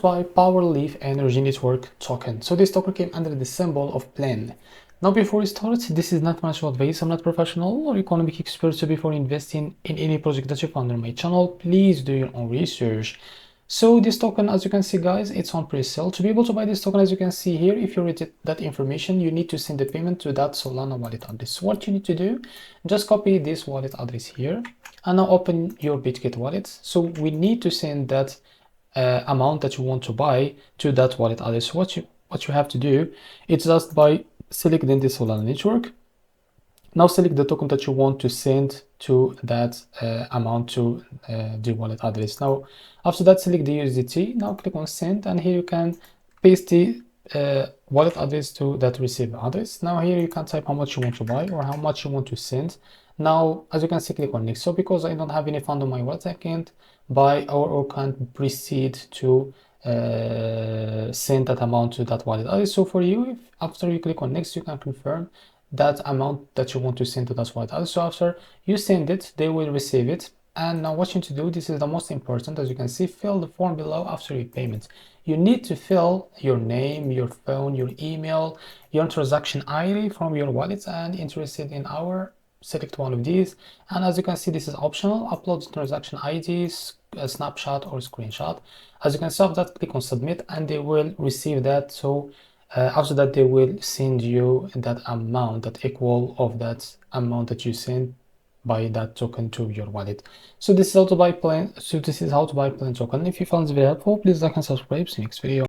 to buy Powerleaf Energy Network token. So this token came under the symbol of PLEN. Now before we start, this is not financial advice. I'm not professional or economic expert, so before investing in any project that you found on my channel, please do your own research. So this token, as you can see guys, it's on pre-sale. To be able to buy this token, as you can see here, if you read that information, you need to send the payment to that Solana wallet address. What you need to do, just copy this wallet address here and now open your Bitget wallet. So we need to send that amount that you want to buy to that wallet address. What you have to do, it's just by selecting the Solana network. Now select the token that you want to send to that amount to the wallet address. Now after that, select the USDT. Now click on send, and here you can paste the wallet address to that receive address. Now here you can type how much you want to buy or how much you want to send. Now as you can see, click on next. So because I don't have any fund on my wallet, I can't buy or can't proceed to send that amount to that wallet address. So for you, after you click on next, you can confirm that amount that you want to send to that wallet address. So after you send it, they will receive it. And now what you need to do, this is the most important, as you can see, fill the form below after your payment. You need to fill your name, your phone, your email, your transaction ID from your wallet, and interested in our, select one of these. And as you can see, this is optional. Upload the transaction IDs, a snapshot or screenshot. As you can see, after that, click on submit and they will receive that. So after that, they will send you that amount, that equal of that amount that you send by that token to your wallet. So this is how to buy PLEN. So this is how to buy PLEN token. If you found this very helpful, please like and subscribe. See you next video.